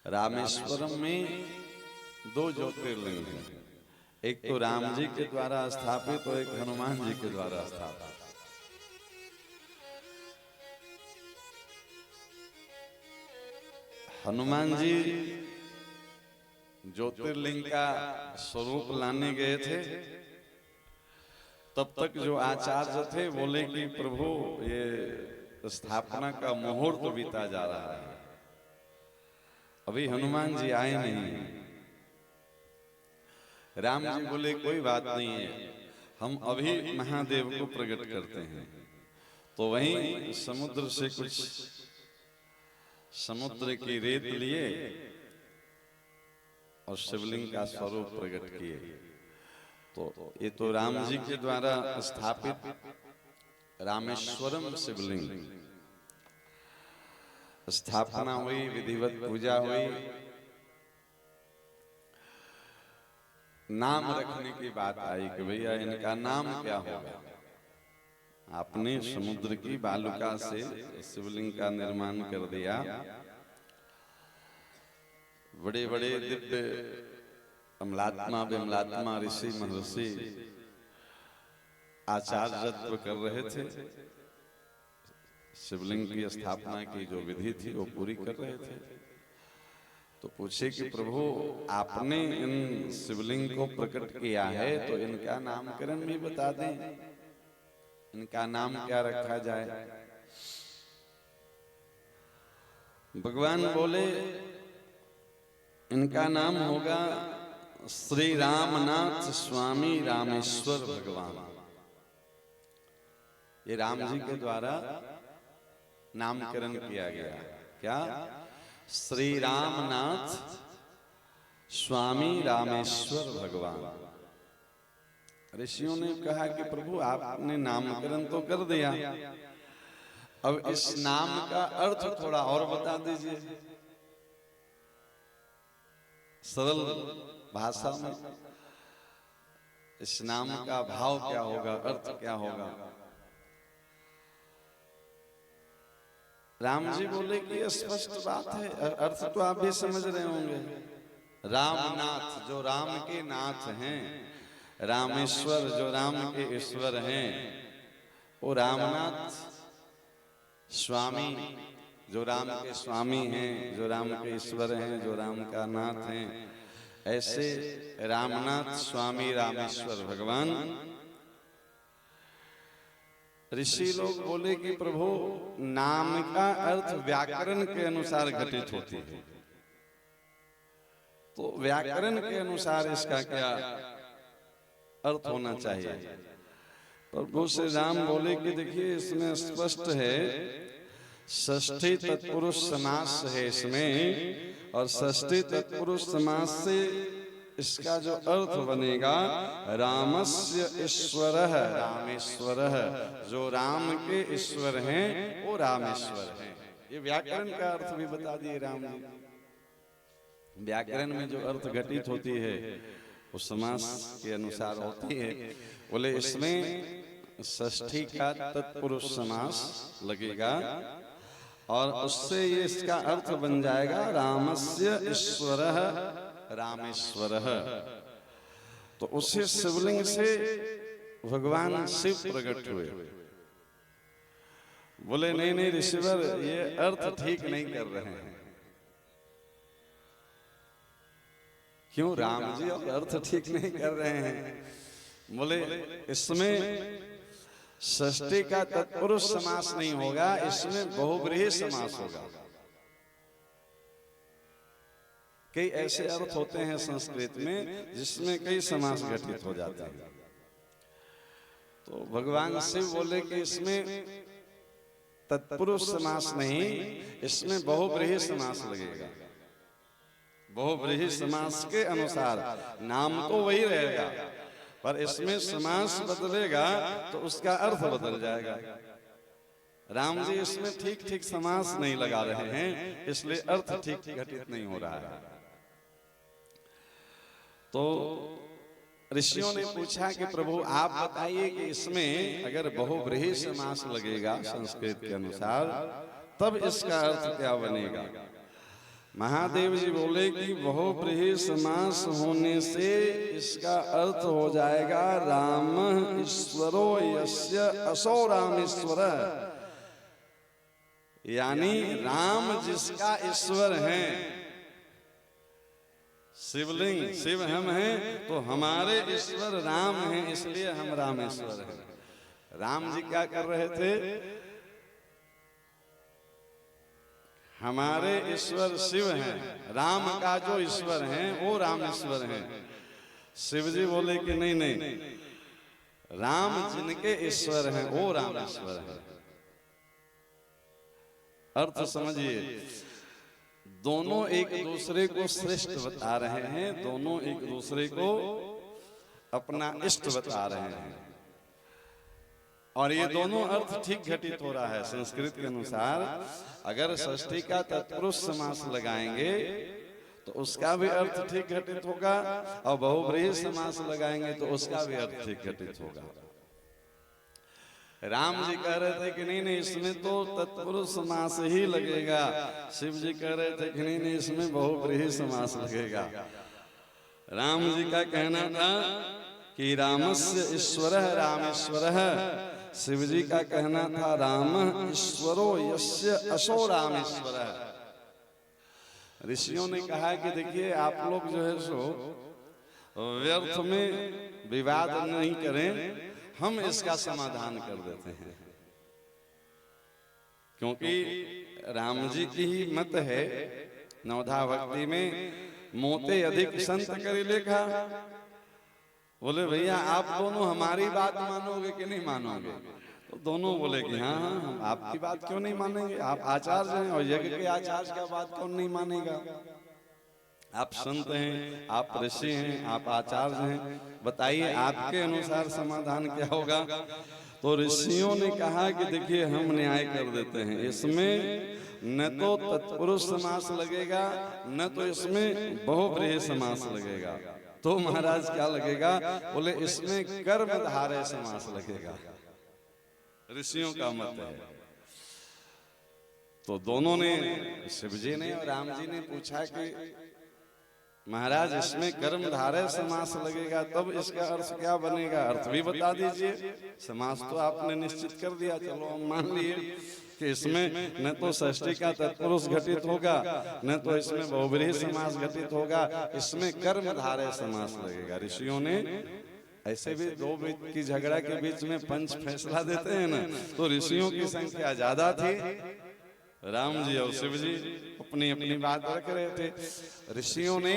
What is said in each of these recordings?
रामेश्वरम में दो ज्योतिर्लिंग हैं, एक तो राम जी के द्वारा स्थापित और एक हनुमान जी के द्वारा स्थापित। हनुमान जी ज्योतिर्लिंग का स्वरूप लाने गए थे, तब तक जो आचार्य थे बोले कि प्रभु ये स्थापना का मुहूर्त बीता जा रहा है, अभी हनुमान जी आए नहीं। राम जी बोले कोई बात नहीं है, हम अभी महादेव को प्रकट करते हैं। तो वहीं समुद्र से कुछ समुद्र की रेत लिए और शिवलिंग का स्वरूप प्रकट किए। तो ये तो राम जी के द्वारा स्थापित रामेश्वरम शिवलिंग स्थापना हुई, विधिवत पूजा हुई। नाम रखने की बात आई कि भैया इनका नाम क्या होगा। आपने समुद्र की बालुका से शिवलिंग का निर्माण कर दिया, बड़े बड़े दिव्य अमलात्मा विमलात्मा ऋषि महर्षि आचार्यत्व कर रहे थे, शिवलिंग की स्थापना की जो विधि थी वो पूरी कर रहे थे। तो पूछे कि प्रभु आपने इन शिवलिंग को प्रकट किया है तो इनका नामकरण भी बता दें, इनका नाम क्या रखा जाए। भगवान बोले इनका नाम होगा श्री रामनाथ स्वामी रामेश्वर भगवान। ये राम जी के द्वारा नामकरण किया गया। क्या? श्री रामनाथ स्वामी रामेश्वर भगवान। ऋषियों ने कहा कि प्रभु आपने नामकरण तो कर दिया, अब इस नाम का अर्थ थोड़ा और बता दीजिए सरल भाषा में। इस नाम का भाव क्या होगा, अर्थ क्या होगा। राम जी बोले कि स्पष्ट बात है, अर्थ तो आप भी समझ रहे होंगे। रामनाथ जो राम के नाथ हैं, रामेश्वर जो राम के ईश्वर हैं, वो रामनाथ स्वामी जो राम के स्वामी हैं, जो राम के ईश्वर हैं, जो राम का नाथ हैं, ऐसे रामनाथ स्वामी रामेश्वर भगवान। ऋषि लोग बोले कि प्रभु नाम का अर्थ व्याकरण के अनुसार घटित होती है, तो व्याकरण के अनुसार इसका क्या अर्थ होना चाहिए। प्रभु श्री राम बोले कि देखिए इसमें स्पष्ट है, षष्ठी तत्पुरुष समास है इसमें, और षष्ठी तत्पुरुष समास से इसका जो अर्थ बनेगा रामस्य ईश्वरः रामेश्वरः, जो राम के ईश्वर हैं वो रामेश्वर हैं। ये व्याकरण का अर्थ भी बता दिए राम जी। व्याकरण में जो अर्थ घटित होती है वो समास के अनुसार होती है। बोले इसमें षष्ठी का तत्पुरुष समास लगेगा और उससे ये इसका अर्थ बन जाएगा रामस्य ईश्वरः रामेश्वरः। तो उसी शिवलिंग से भगवान शिव प्रकट हुए। बोले नहीं नहीं ऋषिवर, ये अर्थ ठीक नहीं कर रहे हैं। क्यों राम जी अब अर्थ ठीक नहीं कर रहे हैं? बोले इसमें षष्ठी का तत्पुरुष समास नहीं होगा, इसमें बहुव्रीहि समास होगा। कई ऐसे अर्थ होते हैं संस्कृत में जिसमें कई समास घटित हो जाते हैं। तो भगवान शिव बोले कि इसमें तत्पुरुष समास नहीं, इसमें बहुव्रीहि समास लगेगा। बहुव्रीहि समास के अनुसार नाम तो वही रहेगा, पर इसमें समास बदलेगा तो उसका अर्थ बदल जाएगा। राम जी इसमें ठीक ठीक समास नहीं लगा रहे हैं, इसलिए अर्थ ठीक घटित नहीं हो रहा है। तो ऋषियों ने पूछा कि प्रभु आप बताइए कि इसमें अगर बहुव्रीहि समास लगेगा संस्कृत के अनुसार, तब इसका अर्थ क्या बनेगा। महादेव जी बोले कि बहुव्रीहि समास होने से इसका अर्थ हो जाएगा राम ईश्वरो यस्य असो रामेश्वर, यानी राम जिसका ईश्वर है। शिवलिंग शिव हम हैं तो हमारे ईश्वर राम हैं, इसलिए हम रामेश्वर हैं। राम जी क्या कर रहे थे? हमारे ईश्वर शिव हैं, राम का जो ईश्वर हैं वो रामेश्वर हैं। शिव जी बोले कि नहीं नहीं, राम जिनके ईश्वर हैं वो रामेश्वर हैं। अर्थ समझिए, दोनों एक दूसरे को श्रेष्ठ बता रहे हैं, दोनों एक दूसरे को अपना इष्ट बता रहे हैं, और ये दोनों अर्थ ठीक घटित हो रहा है। संस्कृत के अनुसार अगर षष्ठी का तत्पुरुष समास लगाएंगे तो उसका भी अर्थ ठीक घटित होगा, और बहुव्रीहि समास लगाएंगे तो उसका भी अर्थ ठीक घटित होगा। राम जी कह रहे थे कि नहीं नहीं, इसमें तो तत्पुरुष समास ही लगेगा। शिव जी कह रहे थे कि नहीं नहीं, इसमें बहुव्रीहि समास लगेगा। राम जी का कहना था कि रामस्य ईश्वरः रामेश्वरः, शिव जी का कहना था राम ईश्वरो यस्य असो रामेश्वरः। ऋषियों ने कहा कि देखिए आप लोग जो है सो व्यर्थ में विवाद नहीं करें, हम इसका समाधान कर देते हैं। क्योंकि राम जी की ही मत है नवधा भक्ति में, मोते अधिक संत करी लेखा। बोले भैया आप दोनों हमारी बात मानोगे कि नहीं मानोगे? तो दोनों बोले कि हाँ हाँ, हम आपकी बात क्यों नहीं मानेंगे, आप आचार्य हैं और यज्ञ के आचार्य का बात कौन नहीं मानेगा। आप संत हैं, आप ऋषि हैं, आप आचार्य हैं, बताइए आपके अनुसार समाधान क्या होगा। तो ऋषियों ने कहा कि देखिए हम न्याय कर देते हैं, इसमें न तो तत्पुरुष समास लगेगा न तो इसमें बहुव्रीहि समास लगेगा। तो महाराज क्या लगेगा? बोले इसमें कर्मधारय समास लगेगा। ऋषियों का मत है। तो दोनों ने, शिव जी ने और राम जी ने पूछा कि महाराज इसमें कर्मधारय समास लगेगा, तब इसका अर्थ क्या बनेगा? अर्थ भी बता दीजिए। समास तो आपने निश्चित कर दिया, चलो हम मान लिए कि इसमें न तो षष्ठी का तत्पुरुष घटित होगा न तो इसमें बहुव्रीहि समास घटित होगा, इसमें कर्मधारय समास लगेगा। ऋषियों ने ऐसे भी दो की झगड़ा के बीच में पंच फैसला देते हैं ना, तो ऋषियों की संख्या ज्यादा थी, राम जी और शिव जी अपनी अपनी बात रख रहे थे। ऋषियों ने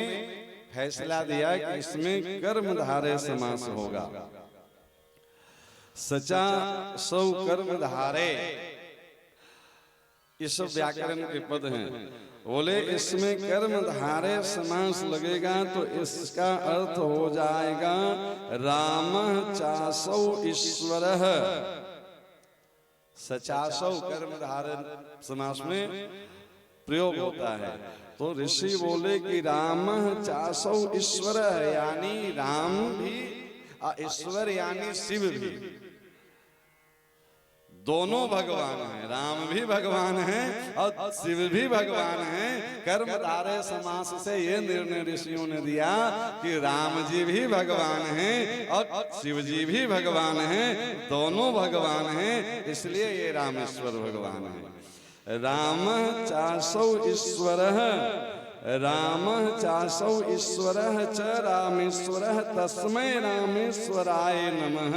फैसला दिया कि इसमें कर्मधारय समास होगा। सचा सौ कर्मधारय, ये सब व्याकरण के पद हैं। बोले इसमें कर्मधारय समास लगेगा तो इसका अर्थ हो जाएगा राम चासौ ईश्वरः। सचासौ कर्मधारय समास में प्रयोग होता है। तो ऋषि बोले कि राम चासौ ईश्वर, यानी राम भी ईश्वर यानी शिव भी, दोनों भगवान हैं। राम भी भगवान हैं और शिव भी भगवान हैं। कर्मधारय समास से ये निर्णय ऋषियों ने दिया कि राम जी भी भगवान हैं और शिव जी भी भगवान हैं, दोनों भगवान हैं, इसलिए ये रामेश्वर भगवान है। राम चासौ ईश्वरः, राम चासौ ईश्वरः च रामेश्वरः तस्मै रामेश्वराय नमः।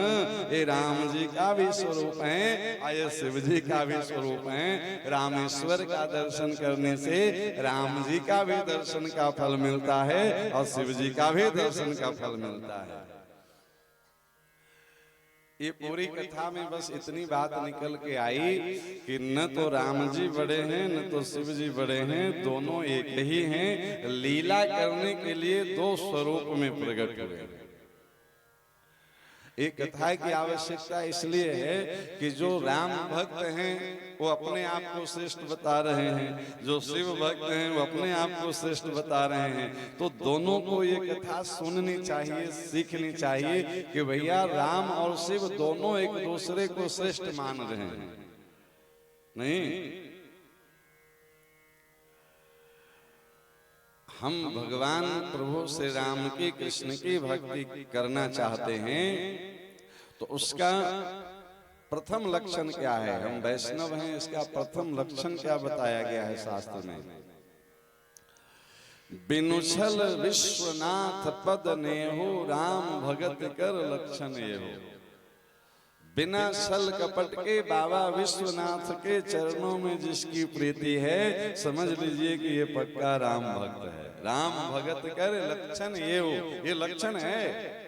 ये राम जी का भी स्वरूप है और ये शिव जी का भी स्वरूप है। रामेश्वर का दर्शन करने से राम जी का भी दर्शन का फल मिलता है और शिव जी का भी दर्शन का फल मिलता है। ये पूरी कथा में बस इतनी बात निकल के आई कि न तो राम जी बड़े हैं न तो शिव जी बड़े हैं, दोनों एक ही हैं। लीला करने के लिए दो स्वरूप में प्रकट हुए। एक कथा की आवश्यकता इसलिए है कि जो राम भक्त हैं वो अपने आप को श्रेष्ठ बता रहे हैं, जो शिव भक्त हैं वो अपने आप को श्रेष्ठ बता रहे हैं। तो दोनों को ये कथा सुननी चाहिए, सीखनी चाहिए कि भैया राम और शिव दोनों एक दूसरे को श्रेष्ठ मान रहे हैं। नहीं, हम भगवान प्रभु श्री राम की कृष्ण की भक्ति करना चाहते हैं तो उसका प्रथम लक्षण क्या है? हम वैष्णव हैं, इसका प्रथम लक्षण क्या बताया गया है शास्त्र में? बिनु छल विश्वनाथ पद नेहो, राम भगत कर लक्षण एहो। बिना छल कपट के बाबा विश्वनाथ के चरणों में जिसकी प्रीति है, समझ लीजिए कि ये पक्का राम भक्त है। राम भगत कर लक्षण एहो, ये लक्षण है।